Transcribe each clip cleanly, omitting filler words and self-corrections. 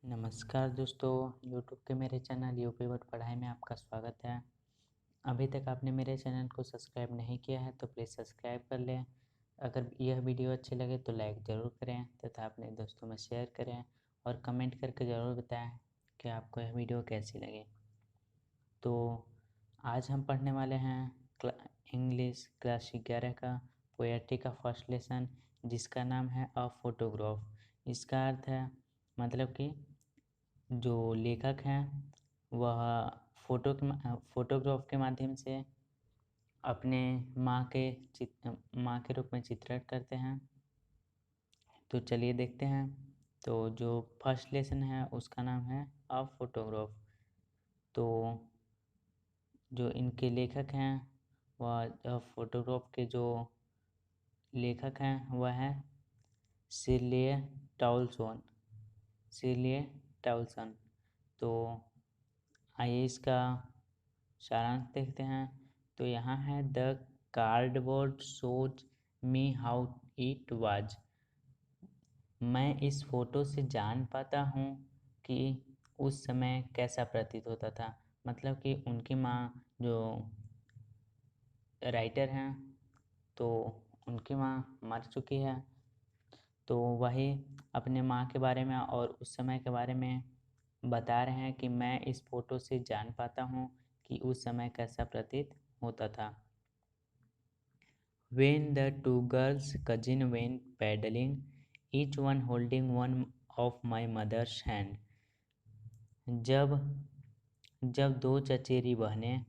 नमस्कार दोस्तों, यूट्यूब के मेरे चैनल यूपी बोर्ड पढ़ाई में आपका स्वागत है। अभी तक आपने मेरे चैनल को सब्सक्राइब नहीं किया है तो प्लीज़ सब्सक्राइब कर लें। अगर यह वीडियो अच्छी लगे तो लाइक ज़रूर करें तथा अपने दोस्तों में शेयर करें और कमेंट करके ज़रूर बताएं कि आपको यह वीडियो कैसी लगी। तो आज हम पढ़ने वाले हैं इंग्लिश क्लास 11 का पोएट्री का फर्स्ट लेसन, जिसका नाम है अ फोटोग्राफ। इसका अर्थ है मतलब कि जो लेखक हैं वह फोटोग्राफ के माध्यम से अपने माँ के रूप में चित्रण करते हैं। तो चलिए देखते हैं। तो जो फर्स्ट लेसन है उसका नाम है अ फोटोग्राफ। तो जो इनके लेखक हैं वह फोटोग्राफ के जो लेखक हैं वह हैं शिरलिय टाउलसन। तो आइए इसका सारांश देखते हैं। तो यहाँ है the cardboard shows me how it was. मैं इस फोटो से जान पाता हूँ कि उस समय कैसा प्रतीत होता था। मतलब कि उनकी माँ जो राइटर हैं तो उनकी माँ मर चुकी है, तो वही अपने माँ के बारे में और उस समय के बारे में बता रहे हैं कि मैं इस फोटो से जान पाता हूँ कि उस समय कैसा प्रतीत होता था। When the two girls cousin went paddling, each one holding one of my mother's hand. जब जब दो चचेरी बहनें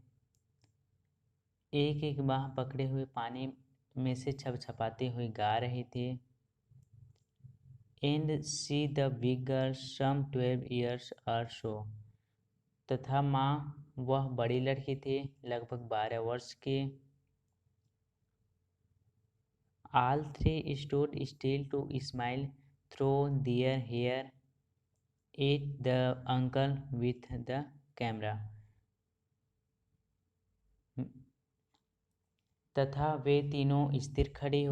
एक एक बाह पकड़े हुए पानी में से छपछपाती हुई गा रही थी। And she the big girl some 12 years or so. तथा माँ वह बड़ी लड़की थी लगभग 12 वर्ष की। All three stood still to smile through their hair at the uncle with the camera. तथा वे तीनों स्थिर खड़ी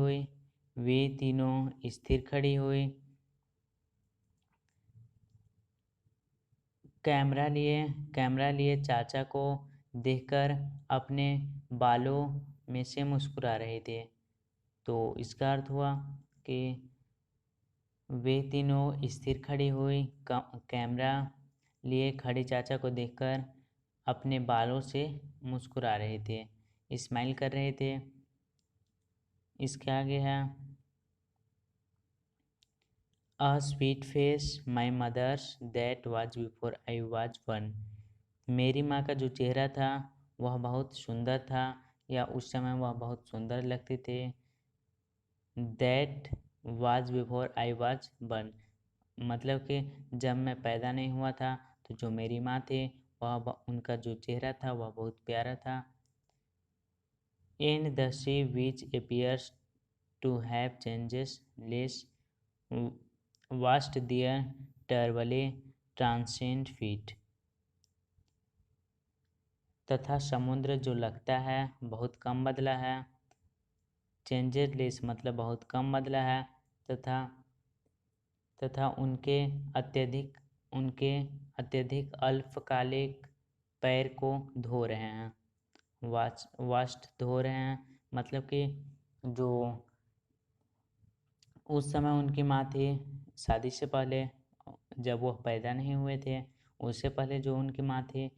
हुई कैमरा लिए चाचा को देखकर अपने बालों में से मुस्कुरा रहे थे। तो इसका अर्थ हुआ कि वे तीनों स्थिर खड़ी हुई कैमरा लिए खड़े चाचा को देखकर अपने बालों से मुस्कुरा रहे थे, स्माइल कर रहे थे। इसके आगे है a sweet face my mother's that was before I was one. मेरी माँ का जो चेहरा था वह बहुत सुंदर था या उस समय वह बहुत सुंदर लगते थे। That was before I was one मतलब कि जब मैं पैदा नहीं हुआ था तो जो मेरी माँ थी वह उनका जो चेहरा था वह बहुत प्यारा था। And the sea which appears to have changes less vast there twelve transcend feet. तथा समुद्र जो लगता है बहुत कम बदला है। चेंजेस लेस मतलब बहुत कम बदला है। तथा उनके अत्यधिक अल्पकालिक पैर को धो रहे हैं। वास्ट धो रहे हैं मतलब कि जो उस समय उनकी माँ थी शादी से पहले, जब वह पैदा नहीं हुए थे उससे पहले जो उनकी माँ थी,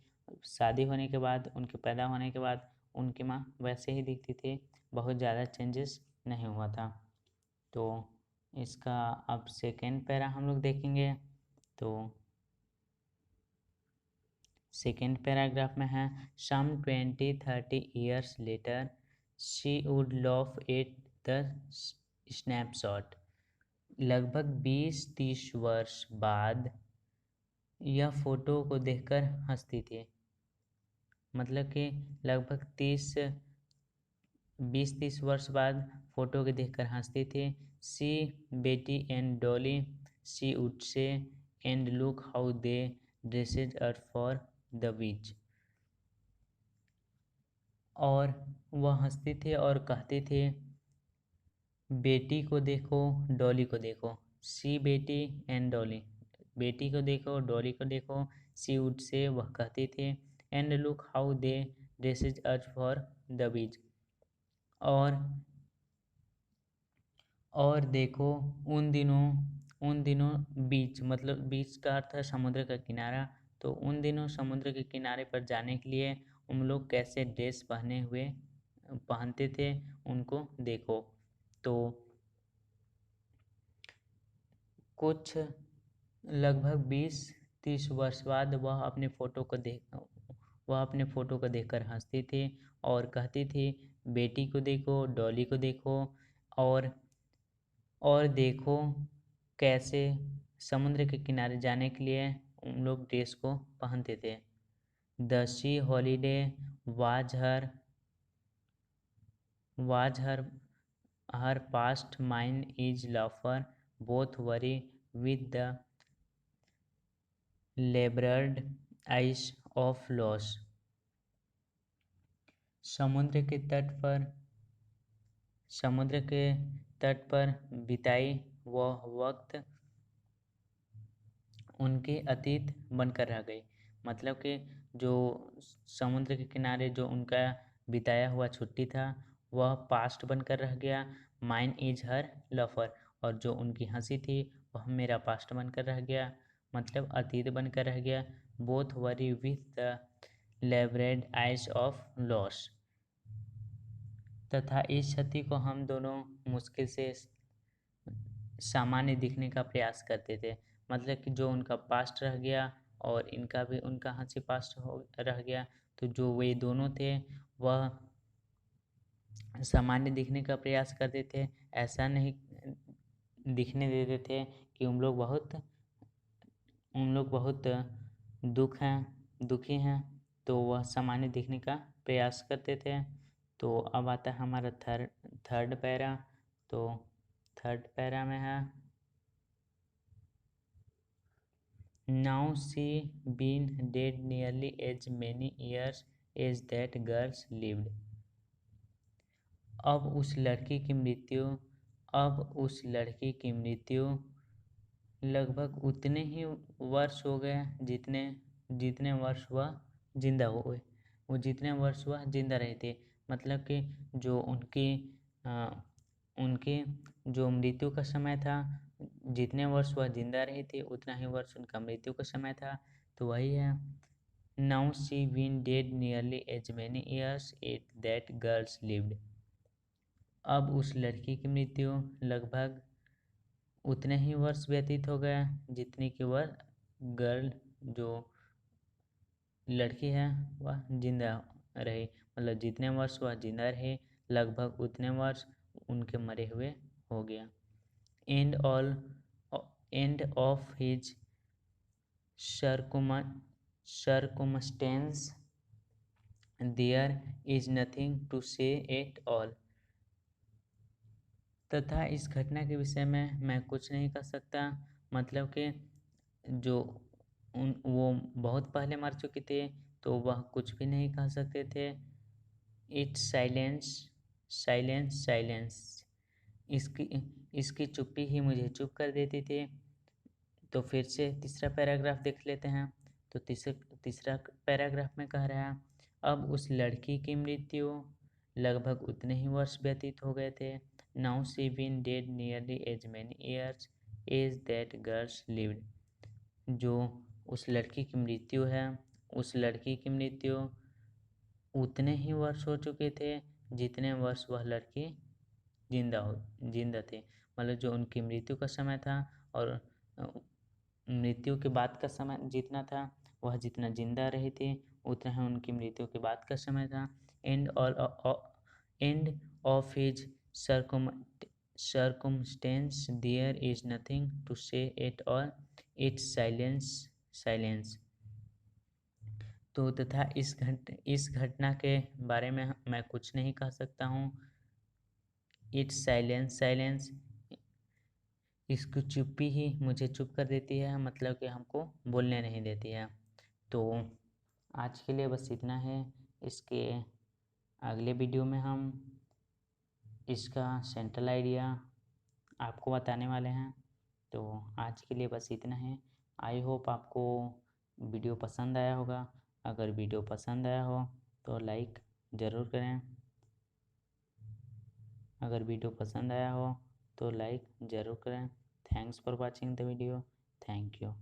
शादी होने के बाद उनके पैदा होने के बाद उनकी माँ वैसे ही दिखती थी, बहुत ज़्यादा चेंजेस नहीं हुआ था। तो इसका अब सेकेंड पैरा हम लोग देखेंगे। तो सेकेंड पैराग्राफ में है some 20-30 years later she would laugh at the snapshot. लगभग 20-30 वर्ष बाद यह फोटो को देखकर हंसती थी। मतलब कि लगभग 20-30 वर्ष बाद फोटो को देखकर हंसती थी। See Betty and Dolly she would say and look how they dressed are for the beach. और वह हंसती थी और कहती थी बेटी को देखो, डॉली को देखो। सी बेटी एंड डॉली बेटी को देखो, डॉली को देखो, शी वुड से, वह कहती थी, and look how they dresses us for the beach, और देखो उन दिनों बीच, मतलब बीच का अर्थ है समुद्र का किनारा, तो उन दिनों समुद्र के किनारे पर जाने के लिए उन लोग कैसे ड्रेस पहनते थे, उनको देखो। तो कुछ लगभग 20-30 वर्ष बाद वह अपने फ़ोटो को देखकर हंसती थी और कहती थी, बेटी को देखो, डॉली को देखो, और देखो कैसे समुद्र के किनारे जाने के लिए उन लोग ड्रेस को पहनते थे। The C holiday was her past mind is लाफर both worry with the लेबर्ड ice of loss. समुद्र के तट पर बिताई वह वक्त उनके अतीत बनकर रह गई। मतलब कि जो समुद्र के किनारे जो उनका बिताया हुआ छुट्टी था वह पास्ट बनकर रह गया। माइन इज हर लफर, और जो उनकी हंसी थी वह मेरा पास्ट बनकर रह गया, मतलब अतीत बनकर रह गया। Both worry with the levered eyes of loss, तथा इस क्षति को हम दोनों मुश्किल से सामान्य दिखने का प्रयास करते थे। मतलब कि जो उनका पास्ट रह गया और इनका भी उनका हंसी पास्ट रह गया, तो जो वे दोनों थे वह सामान्य दिखने का प्रयास करते थे। ऐसा नहीं दिखने देते थे कि उन लोग बहुत दुखी हैं, तो वह सामान्य दिखने का प्रयास करते थे। तो अब आता है हमारा थर्ड पैरा। तो थर्ड पैरा में है, now she been dead nearly as many years as that girls lived. अब उस लड़की की मृत्यु लगभग उतने ही वर्ष हो गए जितने वर्ष वह जिंदा हुए, वो जितने वर्ष वह जिंदा रहे थे। मतलब कि जो उनके जो मृत्यु का समय था, जितने वर्ष वह जिंदा रही थी उतना ही वर्ष उनका मृत्यु का समय था। तो वही है, now she been dead nearly as many years at that girls lived. अब उस लड़की की मृत्यु लगभग उतने ही वर्ष व्यतीत हो गए जितनी कि वह गर्ल जो लड़की है वह जिंदा रही। मतलब जितने वर्ष वह जिंदा रही लगभग उतने वर्ष उनके मरे हुए हो गया। End of his circumstance there is nothing to say at all। तथा इस घटना के विषय में मैं कुछ नहीं कर सकता। मतलब कि जो वो बहुत पहले मर चुके थे तो वह कुछ भी नहीं कह सकते थे। इट्स साइलेंस, इसकी चुप्पी ही मुझे चुप कर देती थी। तो फिर से तीसरा पैराग्राफ देख लेते हैं। तो तीसरा पैराग्राफ में कह रहा है, अब उस लड़की की मृत्यु लगभग उतने ही वर्ष व्यतीत हो गए थे। Now she been dead nearly as many years as that girls lived. जो उस लड़की की मृत्यु है, उस लड़की की मृत्यु उतने ही वर्ष हो चुके थे जितने वर्ष वह लड़की जिंदा थे। मतलब जो उनकी मृत्यु का समय था और मृत्यु के बाद का समय जितना था, वह जितना जिंदा रही थी उतना ही उनकी मृत्यु के बाद का समय था। End of his circumstance there is nothing to say at all, it's silence। तो तथा इस घटना के बारे में मैं कुछ नहीं कह सकता हूँ। इट्स साइलेंस, इसकी चुप्पी ही मुझे चुप कर देती है, मतलब कि हमको बोलने नहीं देती है। तो आज के लिए बस इतना है। इसके अगले वीडियो में हम इसका सेंट्रल आइडिया आपको बताने वाले हैं। तो आज के लिए बस इतना है। आई होप आपको वीडियो पसंद आया होगा। अगर वीडियो पसंद आया हो तो लाइक ज़रूर करें। अगर वीडियो पसंद आया हो तो लाइक ज़रूर करें। Thanks for watching the video. Thank you.